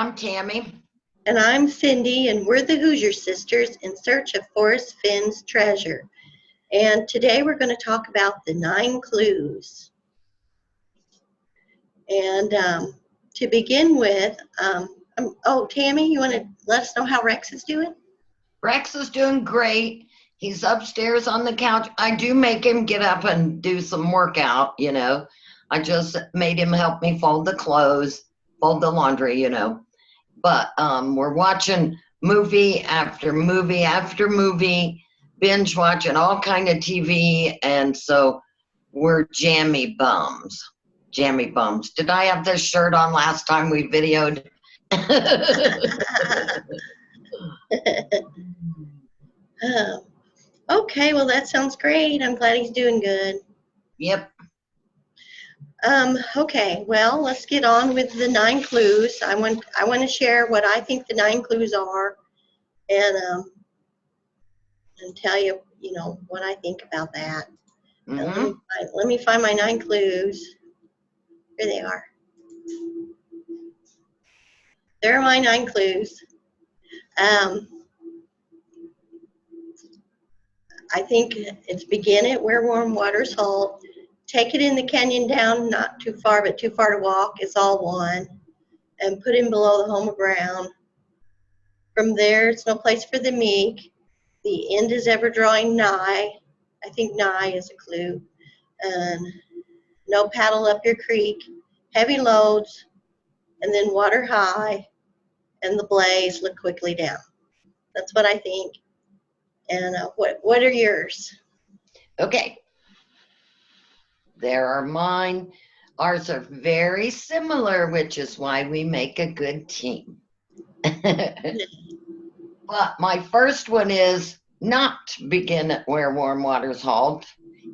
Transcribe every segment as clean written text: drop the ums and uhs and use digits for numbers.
I'm Tammy. And I'm Cindy, and we're the Hoosier sisters in search of Forrest Fenn's treasure. And today we're going to talk about the 9 clues. And to begin with, Tammy, you want to let us know how Rex is doing? Rex is doing great. He's upstairs on the couch. I do make him get up and do some workout, I just made him help me fold the clothes, fold the laundry, But we're watching movie after movie after movie, binge watching all kind of TV, and so we're jammy bums. Jammy bums. Did I have this shirt on last time we videoed? Okay, well that sounds great. I'm glad he's doing good. Yep. Okay, well, let's get on with the 9 clues. I want to share what I think the 9 clues are, and tell you, what I think about that. Mm-hmm. Let me find my 9 clues. Here they are. There are my 9 clues. I think it's begin it where warm waters halt. Take it in the canyon down, not too far, but too far to walk. It's all one. And put him below the home of brown. From there, it's no place for the meek. The end is ever drawing nigh. I think nigh is a clue. And no paddle up your creek. Heavy loads, and then water high, and the blaze look quickly down. That's what I think. And what are yours? Okay. There are mine. Ours are very similar, which is why we make a good team. But my first one is not begin at where warm waters halt.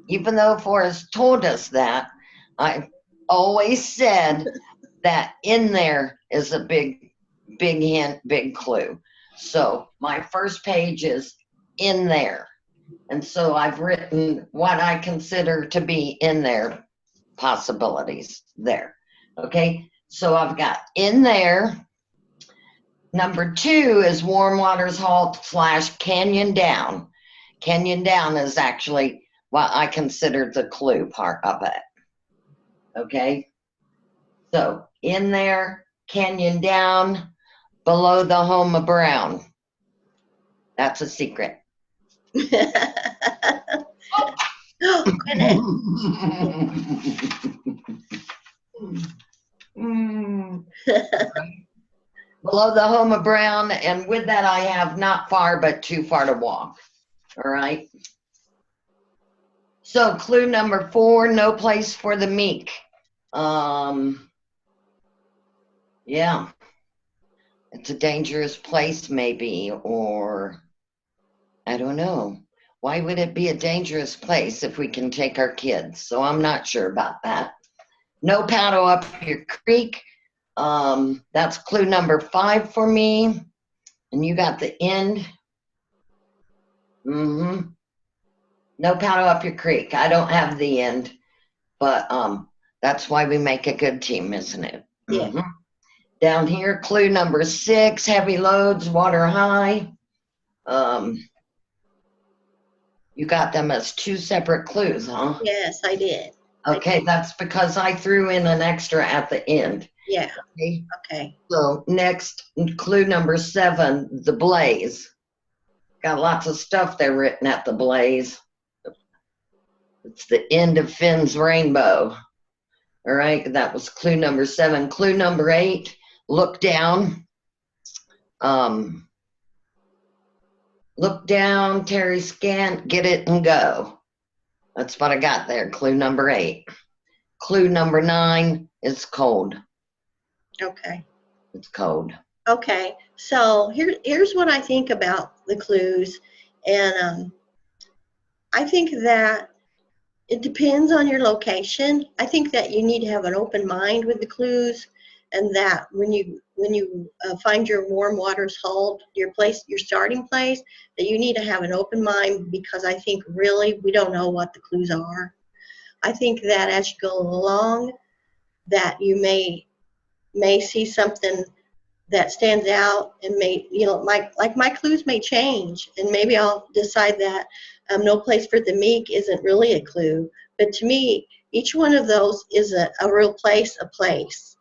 Even though Forrest told us that, I've always said that in there is a big hint, big clue. So my first page is in there. And so I've written what I consider to be in there possibilities there. Okay, so I've got in there. Number 2 is warm waters halt / canyon down. Canyon down is actually what I consider the clue part of it. Okay, so in there, canyon down, below the home of brown. That's a secret. Oh, goodness. Below the home of brown, and with that I have not far but too far to walk. All right. So clue number 4, no place for the meek. Yeah, it's a dangerous place maybe, or I don't know. Why would it be a dangerous place if we can take our kids? So I'm not sure about that. No paddle up your creek. That's clue number 5 for me. And you got the end. No paddle up your creek. I don't have the end, but that's why we make a good team, isn't it? Yeah. Down here, clue number 6, heavy loads, water high. You got them as 2 separate clues, huh? Yes, I did. Okay, that's because I threw in an extra at the end. Yeah. Okay. So next, clue number 7, the blaze. Got lots of stuff there written at the blaze. It's the end of Finn's rainbow. All right, that was clue number 7. Clue number 8, look down. Look down, Terry Scant, get it and go. That's what I got there, clue number 8. Clue number 9 is cold. Okay. It's cold. Okay, so here's what I think about the clues, and I think that it depends on your location. I think that you need to have an open mind with the clues, and that when you find your warm waters halt, your starting place, that you need to have an open mind, because I think really we don't know what the clues are. I think that as you go along, that you may see something that stands out and may, my clues may change, and maybe I'll decide that no place for the meek isn't really a clue. But to me, each one of those is a real place, a place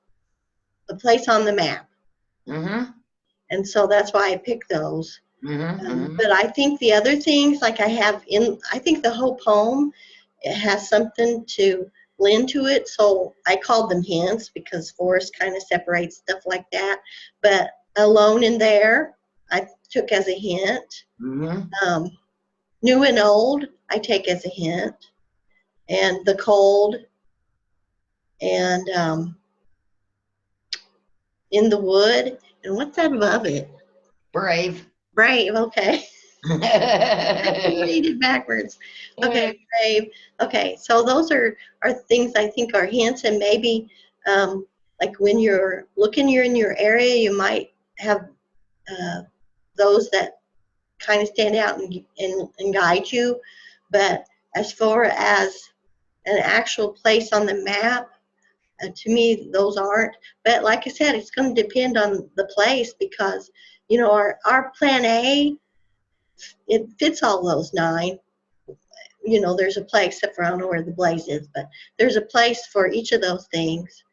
on the map. Mm-hmm. And so that's why I picked those. Mm-hmm. But I think the other things, like I think the whole poem, it has something to lend to it. So I called them hints because Forrest kind of separates stuff like that. But alone in there, I took as a hint. Mm-hmm. New and old, I take as a hint. And the cold, and in the wood. And what's that above it? Brave. Brave, okay. Read it backwards. Okay, brave. Okay, so those are things I think are hints, and maybe like when you're in your area, you might have those that kind of stand out and guide you. But as far as an actual place on the map, to me, those aren't. But like I said, it's going to depend on the place because, our plan A, it fits all those 9. There's a place, except for I don't know where the blaze is, but there's a place for each of those things.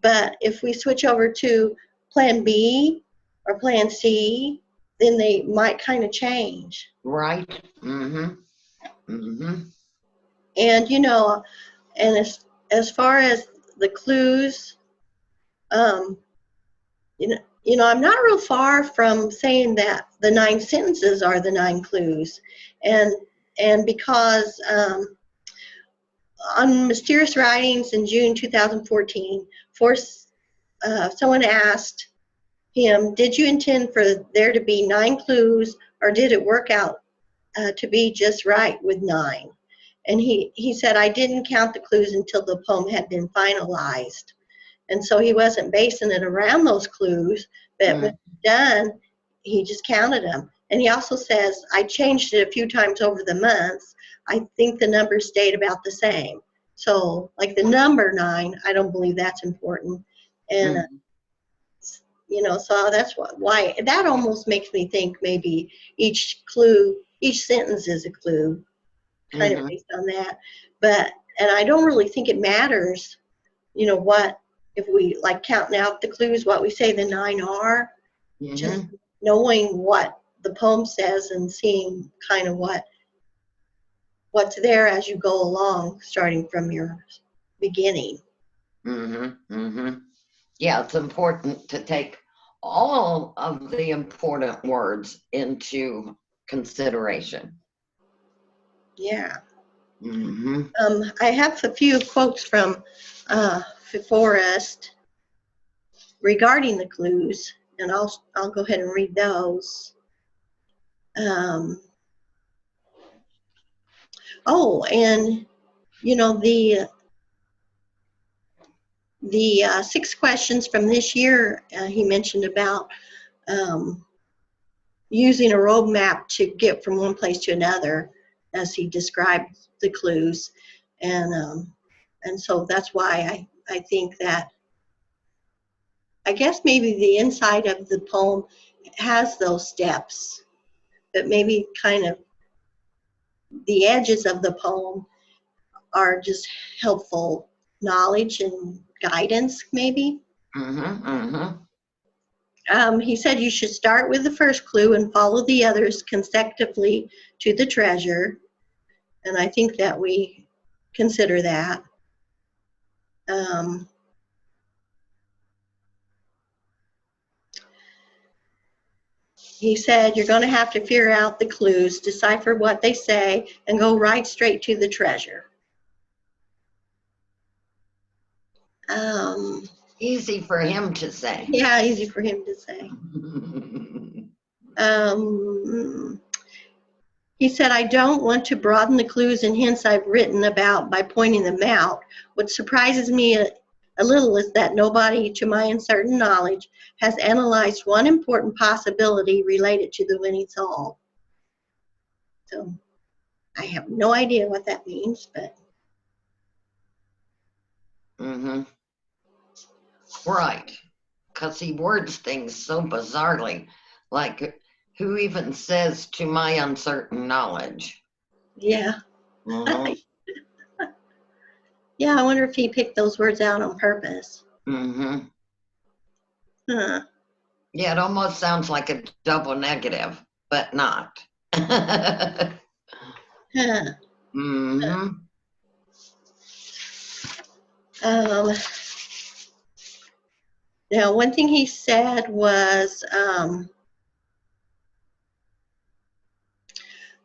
But if we switch over to plan B or plan C, then they might kind of change. Right. Mm-hmm. Mm-hmm. And, and as far as the clues, um, I'm not real far from saying that the 9 sentences are the 9 clues. And because on Mysterious Writings in June 2014, someone asked him, did you intend for there to be 9 clues, or did it work out to be just right with 9? And he said, I didn't count the clues until the poem had been finalized. And so he wasn't basing it around those clues, but when he's done, he just counted them. And he also says, I changed it a few times over the months. I think the numbers stayed about the same. So, like the number 9, I don't believe that's important. And, so that's why that almost makes me think maybe each sentence is a clue, kind of based on that. And I don't really think it matters, what, if we like counting out the clues, what we say the 9 are, just knowing what the poem says and seeing kind of what's there as you go along, starting from your beginning. Yeah, it's important to take all of the important words into consideration. Yeah. I have a few quotes from Forrest regarding the clues, and I'll go ahead and read those. And the 6 questions from this year, he mentioned about using a road map to get from one place to another, as he described the clues, and so that's why I think that, I guess maybe the inside of the poem has those steps, but maybe kind of the edges of the poem are just helpful knowledge and guidance, maybe. He said you should start with the first clue and follow the others consecutively to the treasure, and I think that we consider that. He said you're going to have to figure out the clues, decipher what they say, and go right straight to the treasure. Easy for him to say. Yeah, easy for him to say. He said, I don't want to broaden the clues and hints I've written about by pointing them out. What surprises me a little is that nobody, to my uncertain knowledge, has analyzed one important possibility related to the winning soul. So I have no idea what that means, but. Right. because he words things so bizarrely. Like, who even says to my uncertain knowledge? Yeah. Mm-hmm. Yeah, I wonder if he picked those words out on purpose. Mm-hmm. Huh. Yeah, it almost sounds like a double negative, but not. Mm-hmm. Huh. Um, Now, one thing he said was,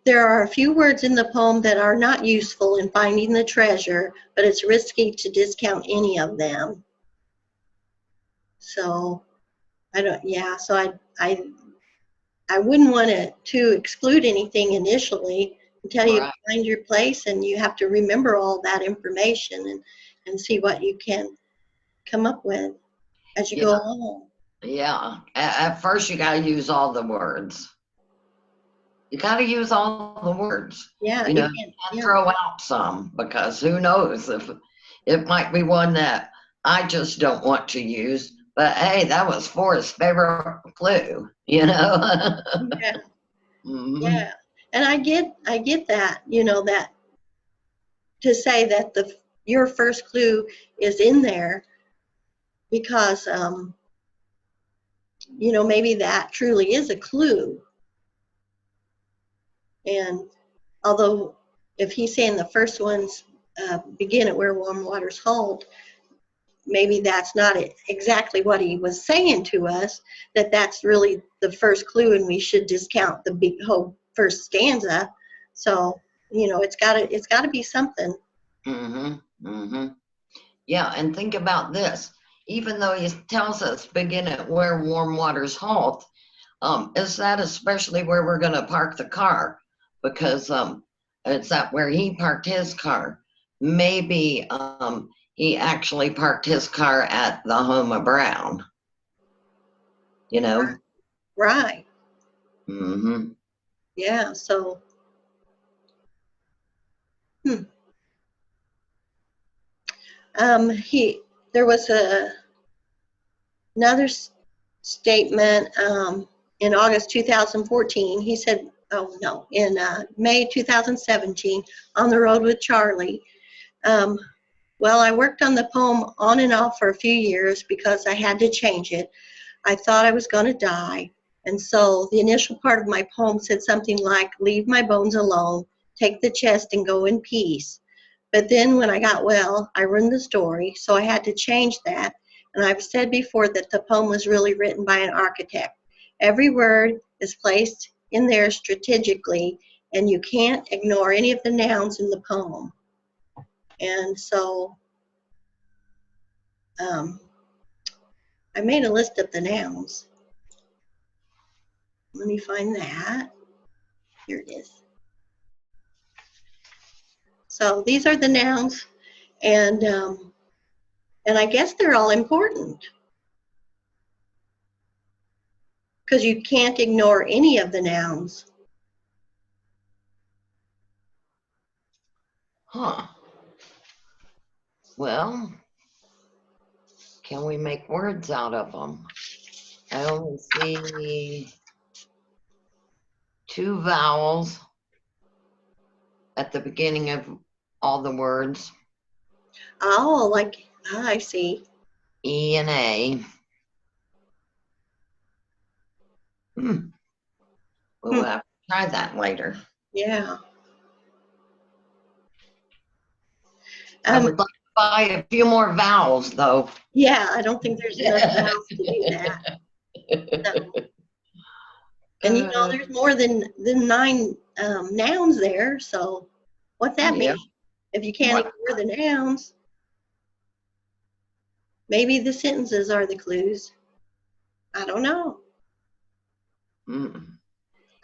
there are a few words in the poem that are not useful in finding the treasure, but it's risky to discount any of them. So I wouldn't want to exclude anything initially until you Right. find your place, and you have to remember all that information and see what you can come up with as you Yeah. go along. Yeah. At first, you got to use all the words. You got to use all the words. Yeah, You you know, can. and Yeah, throw out some because who knows if it might be one that I just don't want to use. But hey, that was Forrest's favorite clue, you know? yeah, Hmm. yeah. And I get that. That to say that your first clue is in there because maybe that truly is a clue. And although if he's saying the first ones begin at where warm waters hold, maybe that's not exactly what he was saying to us, that's really the first clue and we should discount the whole first stanza. So it's got to be something. Hmm. Hmm. Yeah, and think about this. Even though he tells us begin at where warm waters halt, is that especially where we're going to park the car? Because it's that where he parked his car. Maybe he actually parked his car at the home of Brown, you know? Right. Mm-hmm. Yeah. So hmm. He there was another statement in August 2014. He said, oh no, in May 2017, on the road with Charlie. Um, well, I worked on the poem on and off for a few years because I had to change it. I thought I was going to die. And so the initial part of my poem said something like, leave my bones alone, take the chest and go in peace. But then when I got well, I ruined the story, so I had to change that. And I've said before that the poem was really written by an architect. Every word is placed in there strategically, and you can't ignore any of the nouns in the poem. And so I made a list of the nouns. Let me find that. Here it is. So these are the nouns, and I guess they're all important because you can't ignore any of the nouns. Huh. Well, can we make words out of them? I only see two vowels at the beginning of all the words, Oh, I see. E and A. Hmm. We'll Hmm. have to try that later. Yeah. I would like to buy a few more vowels, though. Yeah, I don't think there's enough vowels to do that. So, and there's more than 9 nouns there. So, what's that Yeah. mean? If you can't What? ignore the nouns, maybe the sentences are the clues. I don't know. Mm.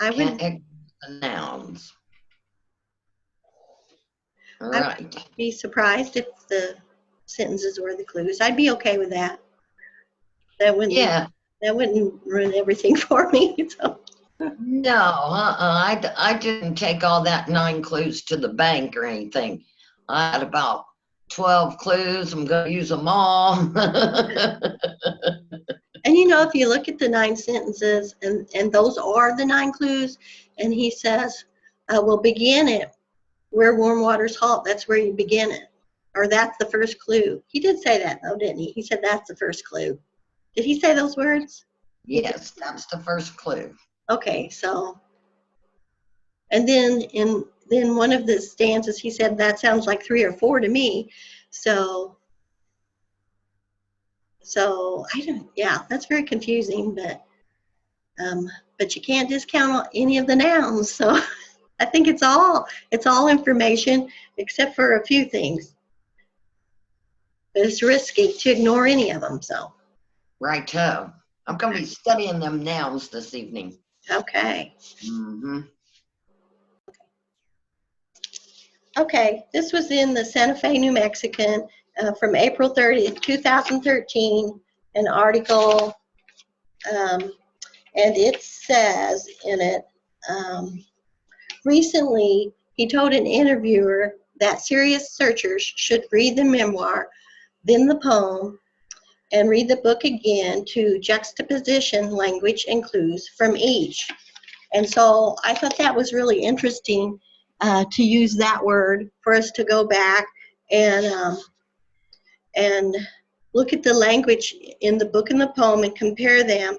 I Can't would ignore the nouns. All I right. wouldn't be surprised if the sentences were the clues. I'd be okay with that. That wouldn't Yeah. that wouldn't ruin everything for me. So. No, I didn't take all that 9 clues to the bank or anything. I had about 12 clues. I'm going to use them all. And you know, if you look at the 9 sentences, and those are the 9 clues, and he says, we'll begin it where warm waters halt. That's where you begin it. Or that's the first clue. He did say that, though, didn't he? He said that's the first clue. Did he say those words? Yes, that's the first clue. Okay, so, and then then one of the stanzas, he said that sounds like 3 or 4 to me. So I don't, yeah, that's very confusing, but you can't discount any of the nouns. So I think it's all information except for a few things. But it's risky to ignore any of them. So. Righto. I'm going to be studying them nouns this evening. Okay. Mm-hmm. Okay, this was in the Santa Fe, New Mexican from April 30th, 2013, an article, and it says in it, recently he told an interviewer that serious searchers should read the memoir, then the poem, and read the book again to juxtaposition language and clues from each. And so I thought that was really interesting to use that word for us to go back and look at the language in the book and the poem and compare them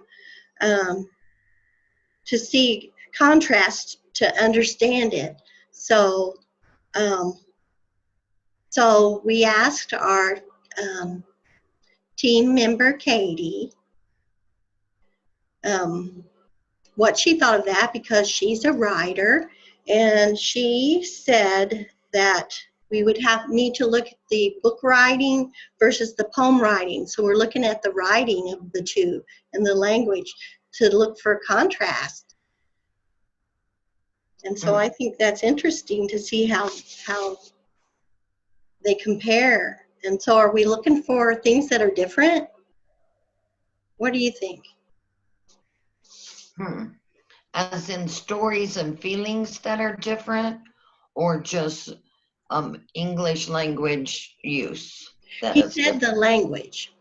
to see contrast to understand it. So so we asked our team member Katie what she thought of that, because she's a writer, and she said that we would need to look at the book writing versus the poem writing. So we're looking at the writing of the two and the language to look for contrast. And so I think that's interesting to see how they compare. And so are we looking for things that are different? What do you think? As in stories and feelings that are different, or just English language use? He said the language.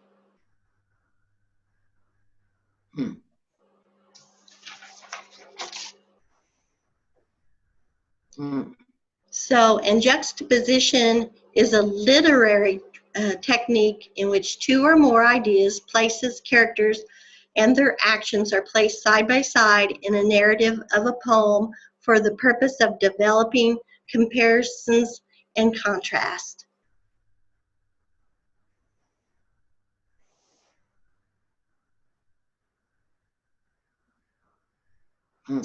So, and juxtaposition is a literary technique in which 2 or more ideas, places, characters, and their actions are placed side by side in a narrative of a poem for the purpose of developing comparisons and contrast.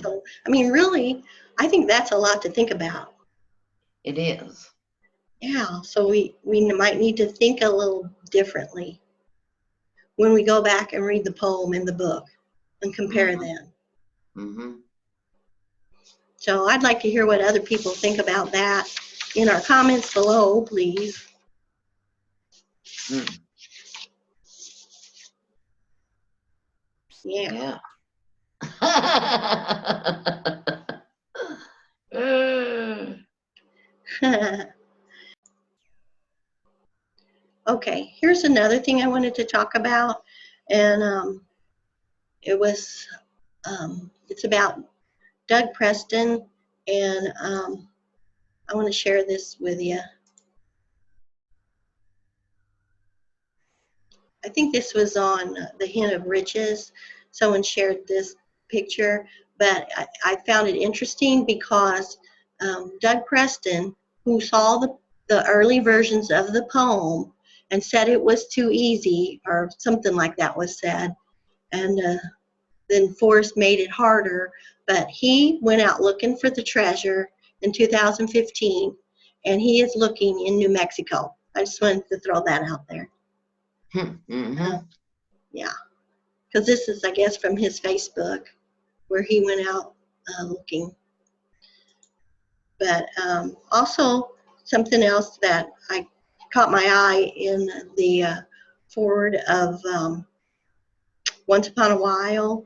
So, I mean, really, I think that's a lot to think about. It is. Yeah, so we might need to think a little differently when we go back and read the poem in the book and compare them. So I'd like to hear what other people think about that in our comments below, please. Yeah. Okay, here's another thing I wanted to talk about, and it's about Doug Preston, and I want to share this with you. I think this was on The Hint of Riches. Someone shared this picture, but I found it interesting because Doug Preston, who saw the early versions of the poem and said it was too easy, or something like that was said, and then Forrest made it harder, but he went out looking for the treasure in 2015, and he is looking in New Mexico. I just wanted to throw that out there. Yeah, because this is, I guess, from his Facebook where he went out looking. But also something else that I caught my eye in the forward of Once Upon a While,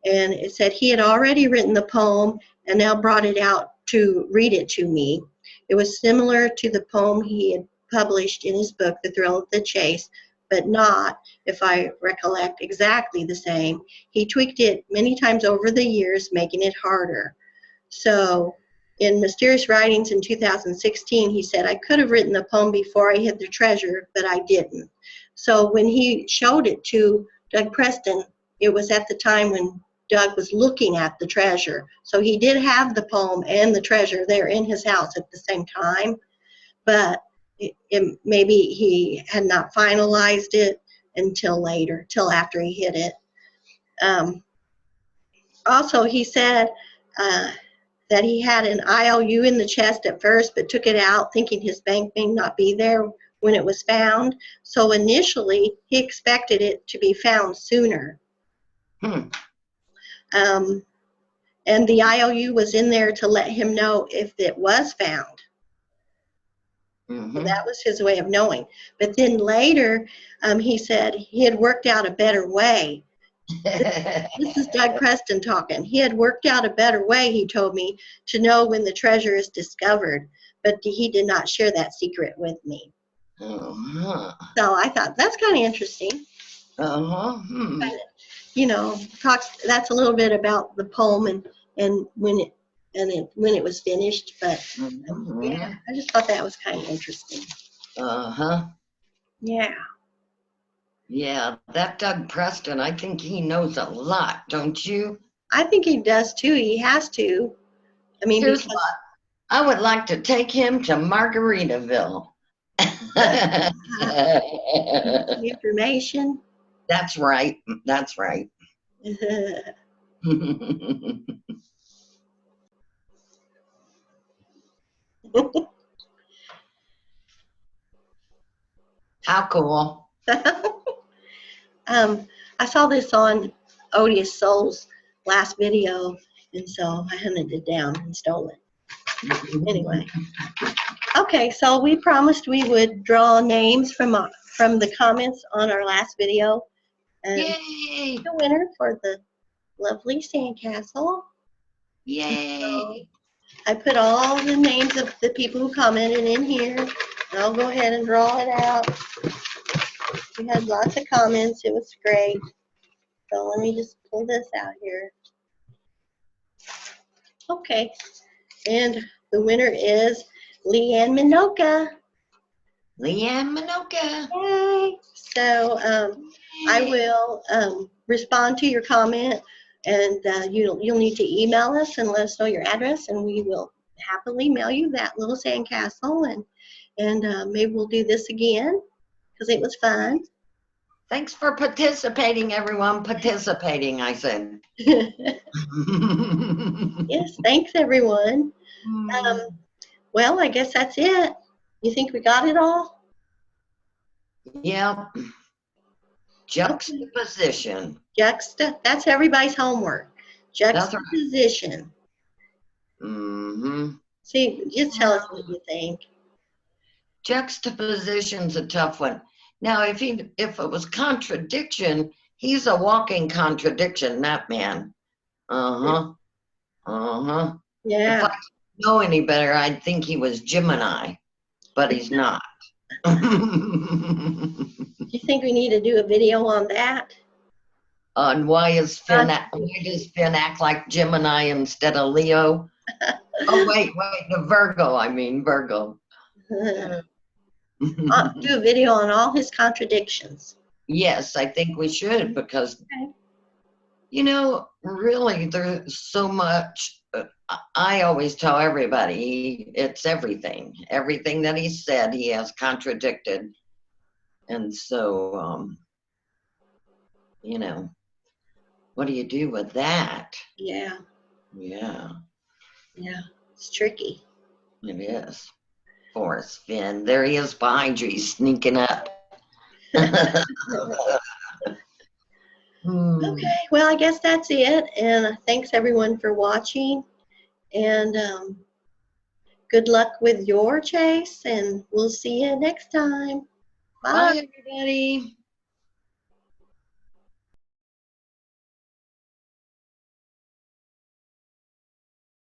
and it said he had already written the poem and now brought it out to read it to me. It was similar to the poem he had published in his book, The Thrill of the Chase, but not, if I recollect, exactly the same. He tweaked it many times over the years, making it harder. So in Mysterious Writings in 2016, he said, I could have written the poem before I hid the treasure, but I didn't. So when he showed it to Doug Preston, it was at the time when Doug was looking at the treasure. So he did have the poem and the treasure there in his house at the same time, but maybe he had not finalized it until later, till after he hid it. Also, he said that he had an IOU in the chest at first, but took it out thinking his bank may not be there when it was found. So initially, he expected it to be found sooner. And the IOU was in there to let him know if it was found. So that was his way of knowing. But then later, he said he had worked out a better way. This is Doug Preston talking. He had worked out a better way, he told me, to know when the treasure is discovered, but he did not share that secret with me. So I thought that's kind of interesting. But, you know, that's a little bit about the poem and when it was finished. But yeah, I just thought that was kind of interesting. Yeah. Yeah, that Doug Preston, I think he knows a lot, don't you? I think he does too. He has to. I mean, here's what. I would like to take him to Margaritaville. Information. That's right. That's right. How cool. I saw this on Odious Souls last video, and so I hunted it down and stole it. Anyway. Okay, so we promised we would draw names from the comments on our last video. And yay! The winner for the lovely sandcastle. Yay! So I put all the names of the people who commented in here. And I'll go ahead and draw it out. We had lots of comments. It was great. So let me just pull this out here. Okay, and the winner is Leanne Minoka. Leanne Minoka. Yay! So I will respond to your comment, and you'll need to email us and let us know your address, and we will happily mail you that little sandcastle, and maybe we'll do this again because it was fun. Thanks for participating, everyone. Participating, I said. Yes, thanks, everyone. Well, I guess that's it. You think we got it all? Yep. Juxtaposition. That's everybody's homework. Juxtaposition. Right. See, just tell us what you think. Juxtaposition's a tough one. Now, if it was contradiction, he's a walking contradiction, that man. Yeah. If I didn't know any better, I'd think he was Gemini, but he's not. Do you think we need to do a video on that? On why does Finn act like Gemini instead of Leo? Oh, wait, the Virgo, Virgo. I'll do a video on all his contradictions. Yes, I think we should, because, you know, really, there's so much. I always tell everybody, it's everything. Everything that he said, he has contradicted. And so, you know, what do you do with that? Yeah. Yeah. Yeah, it's tricky. It is. Forrest Fenn, there he is behind you. He's sneaking up. Okay, well, I guess that's it. And thanks, everyone, for watching. And good luck with your chase. And we'll see you next time. Bye. Bye, everybody.